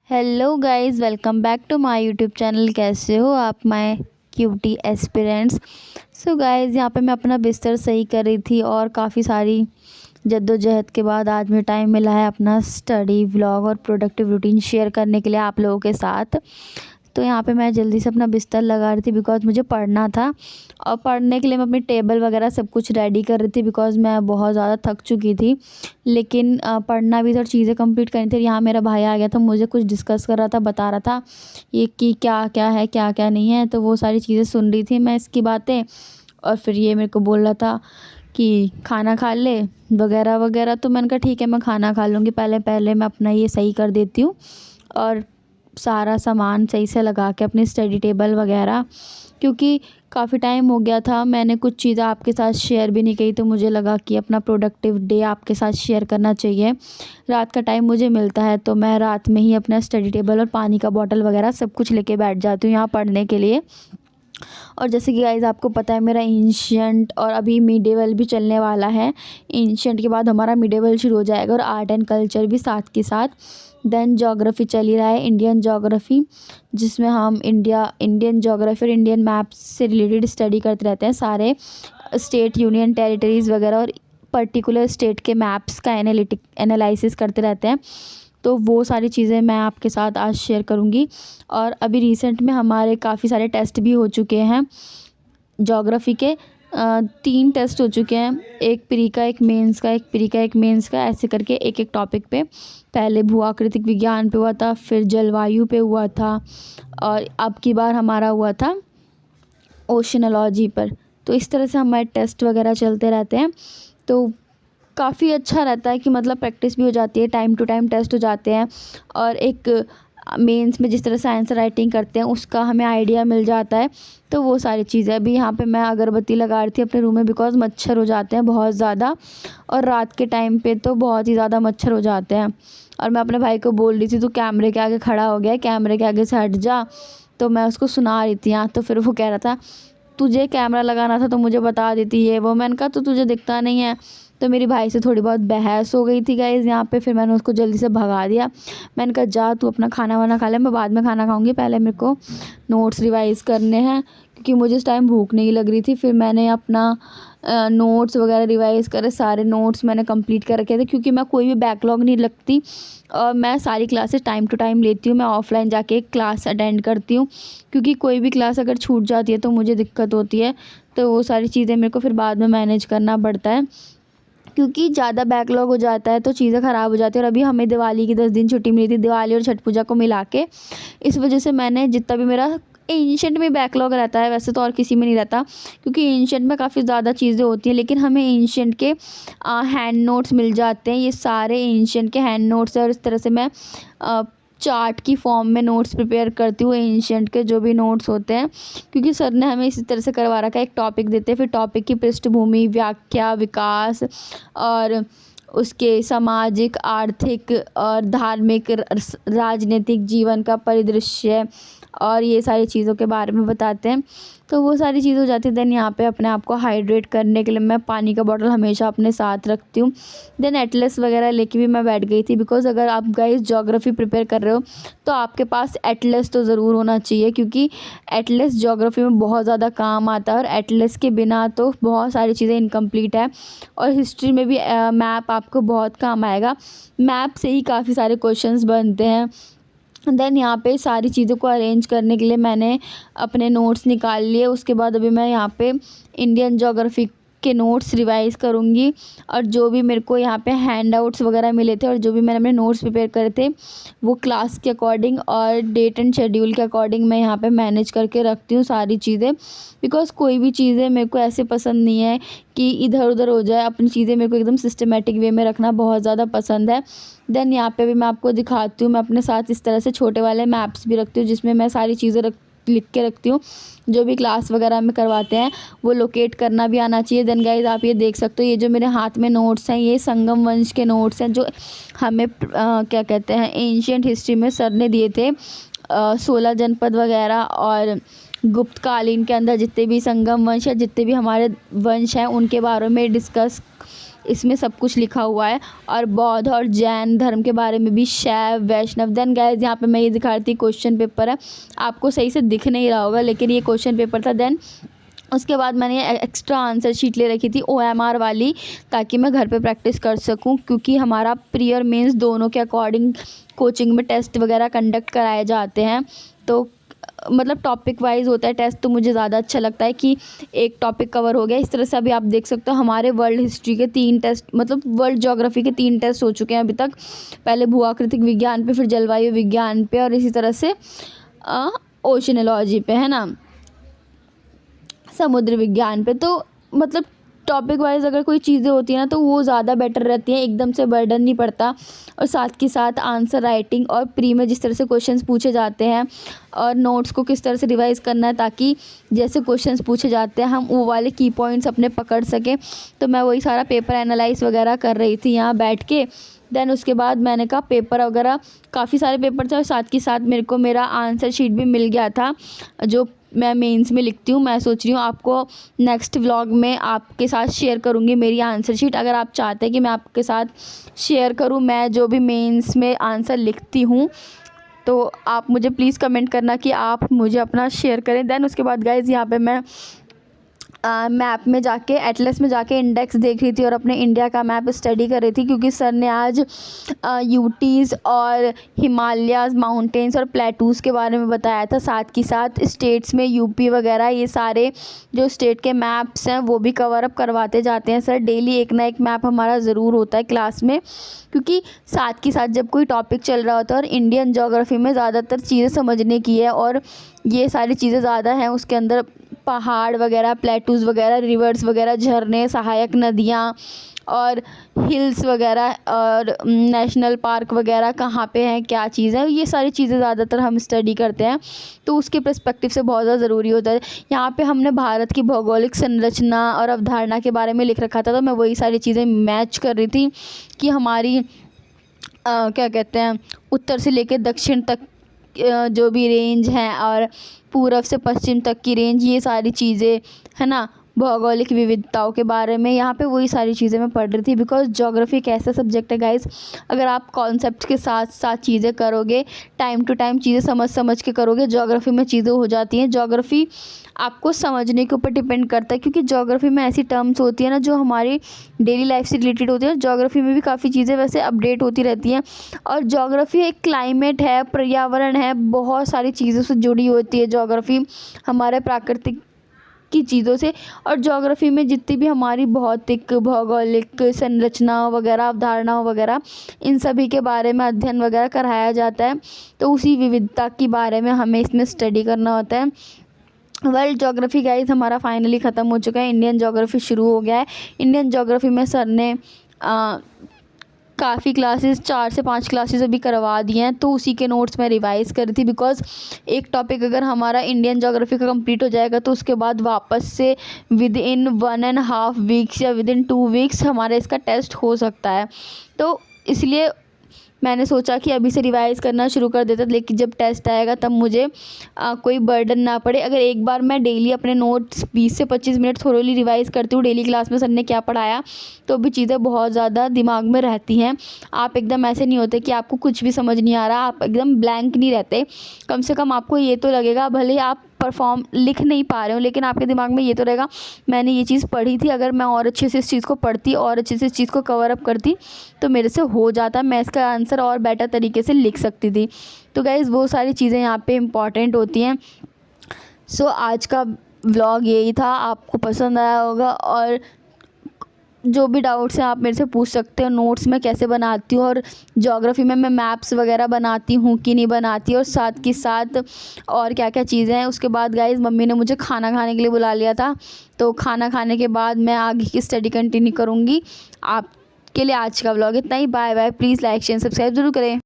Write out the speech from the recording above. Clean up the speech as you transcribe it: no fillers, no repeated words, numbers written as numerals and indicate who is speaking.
Speaker 1: Hello guys, welcome back to my YouTube channel. कैसे हो आप my cutie aspirants. So guys, यहाँ पे मैं अपना बिस्तर सही कर रही थी और काफ़ी सारी जद्दोजहद के बाद आज मुझे टाइम मिला है अपना स्टडी व्लॉग और प्रोडक्टिव रूटीन शेयर करने के लिए आप लोगों के साथ। तो यहाँ पे मैं जल्दी से अपना बिस्तर लगा रही थी बिकॉज़ मुझे पढ़ना था और पढ़ने के लिए मैं अपनी टेबल वगैरह सब कुछ रेडी कर रही थी बिकॉज़ मैं बहुत ज़्यादा थक चुकी थी। लेकिन पढ़ना भी था और चीज़ें कंप्लीट करनी थी। यहाँ मेरा भाई आ गया था, मुझे कुछ डिस्कस कर रहा था, बता रहा था ये कि क्या क्या है, क्या क्या नहीं है। तो वो सारी चीज़ें सुन रही थी मैं इसकी बातें। और फिर ये मेरे को बोल रहा था कि खाना खा ले वगैरह वगैरह। तो मैंने कहा ठीक है, मैं खाना खा लूँगी, पहले पहले मैं अपना ये सही कर देती हूँ और सारा सामान सही से लगा के अपनी स्टडी टेबल वगैरह, क्योंकि काफ़ी टाइम हो गया था मैंने कुछ चीज़ें आपके साथ शेयर भी नहीं की। तो मुझे लगा कि अपना प्रोडक्टिव डे आपके साथ शेयर करना चाहिए। रात का टाइम मुझे मिलता है तो मैं रात में ही अपना स्टडी टेबल और पानी का बॉटल वगैरह सब कुछ लेके बैठ जाती हूँ यहाँ पढ़ने के लिए। और जैसे कि गाइज़ आपको पता है, मेरा एंशिएंट और अभी मिडेवल भी चलने वाला है। एंशिएंट के बाद हमारा मिडेवल शुरू हो जाएगा और आर्ट एंड कल्चर भी साथ के साथ। देन ज्योग्राफी चल ही रहा है, इंडियन ज्योग्राफी, जिसमें हम इंडियन ज्योग्राफी और इंडियन मैप्स से रिलेटेड स्टडी करते रहते हैं। सारे स्टेट, यूनियन टेरिटरीज़ वगैरह और पर्टिकुलर स्टेट के मैप्स का एनालिसिस करते रहते हैं। तो वो सारी चीज़ें मैं आपके साथ आज शेयर करूँगी। और अभी रिसेंट में हमारे काफ़ी सारे टेस्ट भी हो चुके हैं ज्योग्राफी के। 3 टेस्ट हो चुके हैं, एक प्री का, एक मेंस का, एक प्री का, एक मेंस का, ऐसे करके एक एक टॉपिक पे। पहले भूआकृतिक विज्ञान पे हुआ था, फिर जलवायु पे हुआ था और अब की बार हमारा हुआ था ओशनोलॉजी पर। तो इस तरह से हमारे टेस्ट वगैरह चलते रहते हैं। तो काफ़ी अच्छा रहता है कि मतलब प्रैक्टिस भी हो जाती है, टाइम टू टाइम टेस्ट हो जाते हैं और एक मेंस में जिस तरह से आंसर राइटिंग करते हैं उसका हमें आइडिया मिल जाता है। तो वो सारी चीज़ें अभी यहाँ पे मैं अगरबत्ती लगा रही थी अपने रूम में बिकॉज़ मच्छर हो जाते हैं बहुत ज़्यादा, और रात के टाइम पे तो बहुत ही ज़्यादा मच्छर हो जाते हैं। और मैं अपने भाई को बोल रही थी तू कैमरे के आगे खड़ा हो गया, कैमरे के आगे से हट जा। तो मैं उसको सुना रही थी यहाँ, तो फिर वो कह रहा था तुझे कैमरा लगाना था तो मुझे बता देती ये वो। मैंने कहा तो तुझे दिखता नहीं है। तो मेरी भाई से थोड़ी बहुत बहस हो गई थी गाइज़ यहाँ पे। फिर मैंने उसको जल्दी से भगा दिया। मैंने कहा जा तू अपना खाना वाना खा ले, मैं बाद में खाना खाऊंगी, पहले मेरे को नोट्स रिवाइज़ करने हैं, क्योंकि मुझे इस टाइम भूख नहीं लग रही थी। फिर मैंने अपना नोट्स वगैरह रिवाइज़ करे, सारे नोट्स मैंने कंप्लीट कर रखे थे, क्योंकि मैं कोई भी बैकलॉग नहीं लगती और मैं सारी क्लासेस टाइम टू टाइम लेती हूँ। मैं ऑफ़लाइन जाके क्लास अटेंड करती हूँ, क्योंकि कोई भी क्लास अगर छूट जाती है तो मुझे दिक्कत होती है। तो वो सारी चीज़ें मेरे को फिर बाद में मैनेज करना पड़ता है, क्योंकि ज़्यादा बैकलॉग हो जाता है तो चीज़ें ख़राब हो जाती है। और अभी हमें दिवाली की 10 दिन छुट्टी मिली थी, दिवाली और छठ पूजा को मिला के। इस वजह से मैंने जितना भी मेरा एंशिएंट में बैकलॉग रहता है, वैसे तो और किसी में नहीं रहता, क्योंकि एंशिएंट में काफ़ी ज़्यादा चीज़ें होती हैं, लेकिन हमें एंशिएंट के हैंड नोट्स मिल जाते हैं। ये सारे एंशिएंट के हैंड नोट्स हैं और इस तरह से मैं चार्ट की फॉर्म में नोट्स प्रिपेयर करती हूँ एंशिएंट के जो भी नोट्स होते हैं, क्योंकि सर ने हमें इसी तरह से करवा रखा है। एक टॉपिक देते हैं, फिर टॉपिक की पृष्ठभूमि, व्याख्या, विकास और उसके सामाजिक, आर्थिक और धार्मिक, राजनीतिक जीवन का परिदृश्य और ये सारी चीज़ों के बारे में बताते हैं। तो वो सारी चीज़ हो जाती है। देन यहाँ पे अपने आप को हाइड्रेट करने के लिए मैं पानी का बॉटल हमेशा अपने साथ रखती हूँ। देन एटलस वगैरह लेके भी मैं बैठ गई थी, बिकॉज़ अगर आप गाइस ज्योग्राफी प्रिपेयर कर रहे हो तो आपके पास एटलस तो ज़रूर होना चाहिए, क्योंकि एटलस ज्योग्राफी में बहुत ज़्यादा काम आता है और एटलस के बिना तो बहुत सारी चीज़ें इनकम्प्लीट है। और हिस्ट्री में भी मैप आपको बहुत काम आएगा, मैप से ही काफ़ी सारे क्वेश्चंस बनते हैं। देन यहाँ पे सारी चीज़ों को अरेंज करने के लिए मैंने अपने नोट्स निकाल लिए। उसके बाद अभी मैं यहाँ पे इंडियन ज्योग्राफी के नोट्स रिवाइज़ करूँगी, और जो भी मेरे को यहाँ पे हैंड आउट्स वगैरह मिले थे और जो भी मैंने अपने नोट्स प्रिपेयर करे थे वो क्लास के अकॉर्डिंग और डेट एंड शेड्यूल के अकॉर्डिंग मैं यहाँ पे मैनेज करके रखती हूँ सारी चीज़ें। बिकॉज़ कोई भी चीज़ें मेरे को ऐसे पसंद नहीं है कि इधर उधर हो जाए, अपनी चीज़ें मेरे को एकदम सिस्टमेटिक वे में रखना बहुत ज़्यादा पसंद है। देन यहाँ पे भी मैं आपको दिखाती हूँ, मैं अपने साथ इस तरह से छोटे वाले मैप्स भी रखती हूँ जिसमें मैं सारी चीज़ें लिख के रखती हूँ। जो भी क्लास वगैरह में करवाते हैं वो लोकेट करना भी आना चाहिए। देन गाइस आप ये देख सकते हो, ये जो मेरे हाथ में नोट्स हैं ये संगम वंश के नोट्स हैं, जो हमें क्या कहते हैं एंशिएंट हिस्ट्री में सर ने दिए थे। 16 जनपद वगैरह और गुप्त कालीन के अंदर जितने भी संगम वंश या जितने भी हमारे वंश हैं उनके बारे में डिस्कस इसमें सब कुछ लिखा हुआ है। और बौद्ध और जैन धर्म के बारे में भी, शैव, वैष्णव। देन गाइस यहाँ पे मैं ये दिखा रही थी क्वेश्चन पेपर है, आपको सही से दिख नहीं रहा होगा लेकिन ये क्वेश्चन पेपर था। देन उसके बाद मैंने एक्स्ट्रा आंसर शीट ले रखी थी OMR वाली, ताकि मैं घर पे प्रैक्टिस कर सकूं, क्योंकि हमारा प्री और मेंस दोनों के अकॉर्डिंग कोचिंग में टेस्ट वगैरह कंडक्ट कराए जाते हैं। तो मतलब टॉपिक वाइज होता है टेस्ट, तो मुझे ज़्यादा अच्छा लगता है कि एक टॉपिक कवर हो गया। इस तरह से अभी आप देख सकते हो हमारे वर्ल्ड हिस्ट्री के 3 टेस्ट, मतलब वर्ल्ड ज्योग्राफी के 3 टेस्ट हो चुके हैं अभी तक। पहले भूआकृतिक विज्ञान पे, फिर जलवायु विज्ञान पे, और इसी तरह से ओशनोलॉजी पे, है ना, समुद्र विज्ञान पे। तो मतलब टॉपिक वाइज अगर कोई चीज़ें होती हैं ना तो वो ज़्यादा बेटर रहती हैं, एकदम से बर्डन नहीं पड़ता। और साथ के साथ आंसर राइटिंग और प्री में जिस तरह से क्वेश्चंस पूछे जाते हैं और नोट्स को किस तरह से रिवाइज़ करना है, ताकि जैसे क्वेश्चंस पूछे जाते हैं हम वो वाले की पॉइंट्स अपने पकड़ सकें। तो मैं वही सारा पेपर एनालाइज वगैरह कर रही थी यहाँ बैठ के। देन उसके बाद मैंने कहा पेपर वगैरह, काफ़ी सारे पेपर थे और साथ के साथ मेरे को मेरा आंसर शीट भी मिल गया था जो मैं मेंस में लिखती हूँ। मैं सोच रही हूँ आपको नेक्स्ट व्लॉग में आपके साथ शेयर करूँगी मेरी आंसर शीट। अगर आप चाहते हैं कि मैं आपके साथ शेयर करूँ मैं जो भी मेंस में आंसर लिखती हूँ, तो आप मुझे प्लीज़ कमेंट करना कि आप मुझे अपना शेयर करें। देन उसके बाद गाइज़ यहाँ पे मैं मैप में जाके, एटलस में जाके इंडेक्स देख रही थी और अपने इंडिया का मैप स्टडी कर रही थी, क्योंकि सर ने आज यूटीज़ और हिमालयाज़, माउंटेन्स और प्लेटूज़ के बारे में बताया था। साथ ही साथ स्टेट्स में यूपी वगैरह, ये सारे जो स्टेट के मैप्स हैं वो भी कवर अप करवाते जाते हैं सर। डेली एक ना एक मैप हमारा ज़रूर होता है क्लास में, क्योंकि साथ के साथ जब कोई टॉपिक चल रहा होता है और इंडियन ज्योग्राफी में ज़्यादातर चीज़ें समझने की है और ये सारी चीज़ें ज़्यादा हैं उसके अंदर, पहाड़ वगैरह, प्लेटूज़ वगैरह, रिवर्स वगैरह, झरने, सहायक नदियाँ और हिल्स वगैरह और नेशनल पार्क वगैरह कहाँ पे हैं, क्या चीज़ है, ये सारी चीज़ें ज़्यादातर हम स्टडी करते हैं। तो उसके पर्सपेक्टिव से बहुत ज़्यादा ज़रूरी होता है। यहाँ पे हमने भारत की भौगोलिक संरचना और अवधारणा के बारे में लिख रखा था, तो मैं वही सारी चीज़ें मैच कर रही थी कि हमारी क्या कहते हैं, उत्तर से लेकर दक्षिण तक जो भी रेंज हैं और पूर्व से पश्चिम तक की रेंज, ये सारी चीज़ें, है ना, भौगोलिक विविधताओं के बारे में यहाँ पे वही सारी चीज़ें मैं पढ़ रही थी। बिकॉज ज्योग्राफी एक ऐसा सब्जेक्ट है गाइस, अगर आप कॉन्सेप्ट के साथ साथ चीज़ें करोगे, टाइम टू टाइम चीज़ें समझ समझ के करोगे, ज्योग्राफी में चीज़ें हो जाती हैं। ज्योग्राफी आपको समझने के ऊपर डिपेंड करता है, क्योंकि ज्योग्राफी में ऐसी टर्म्स होती है ना जो हमारी डेली लाइफ से रिलेटेड होती है। ज्योग्राफी में भी काफ़ी चीज़ें वैसे अपडेट होती रहती हैं। और ज्योग्राफी एक क्लाइमेट है, पर्यावरण है, बहुत सारी चीज़ों से जुड़ी होती है ज्योग्राफी, हमारे प्राकृतिक की चीज़ों से। और ज्योग्राफी में जितनी भी हमारी भौतिक, भौगोलिक संरचना वगैरह, अवधारणाओं वगैरह, इन सभी के बारे में अध्ययन वगैरह कराया जाता है। तो उसी विविधता के बारे में हमें इसमें स्टडी करना होता है। वर्ल्ड ज्योग्राफी गाइस हमारा फाइनली ख़त्म हो चुका है, इंडियन ज्योग्राफी शुरू हो गया है। इंडियन ज्योग्राफी में सर ने काफ़ी क्लासेस, 4 से 5 क्लासेस अभी करवा दिए हैं, तो उसी के नोट्स मैं रिवाइज़ कर रही थी। बिकॉज एक टॉपिक अगर हमारा इंडियन ज्योग्राफी का कंप्लीट हो जाएगा तो उसके बाद वापस से विद इन 1.5 वीक्स या विद इन 2 वीक्स हमारा इसका टेस्ट हो सकता है। तो इसलिए मैंने सोचा कि अभी से रिवाइज़ करना शुरू कर देता, लेकिन जब टेस्ट आएगा तब मुझे कोई बर्डन ना पड़े। अगर एक बार मैं डेली अपने नोट्स 20 से 25 मिनट थोरोली रिवाइज़ करती हूँ, डेली क्लास में सर ने क्या पढ़ाया, तो भी चीज़ें बहुत ज़्यादा दिमाग में रहती हैं। आप एकदम ऐसे नहीं होते कि आपको कुछ भी समझ नहीं आ रहा, आप एकदम ब्लैंक नहीं रहते। कम से कम आपको ये तो लगेगा, भले आप परफॉर्म लिख नहीं पा रहे हो, लेकिन आपके दिमाग में ये तो रहेगा मैंने ये चीज़ पढ़ी थी, अगर मैं और अच्छे से इस चीज़ को पढ़ती और अच्छे से इस चीज़ को कवर अप करती तो मेरे से हो जाता, मैं इसका आंसर और बेटर तरीके से लिख सकती थी। तो गाइज़ वो सारी चीज़ें यहाँ पे इम्पॉर्टेंट होती हैं। सो आज का व्लॉग यही था, आपको पसंद आया होगा। और जो भी डाउट्स हैं आप मेरे से पूछ सकते हो, नोट्स मैं कैसे बनाती हूँ और ज्योग्राफी में मैं मैप्स वगैरह बनाती हूँ कि नहीं बनाती, और साथ के साथ और क्या क्या चीज़ें हैं। उसके बाद गाइज़ मम्मी ने मुझे खाना खाने के लिए बुला लिया था, तो खाना खाने के बाद मैं आगे की स्टडी कंटिन्यू करूँगी। आपके लिए आज का व्लॉग इतना ही। Bye bye. Please like share subscribe ज़रूर करें।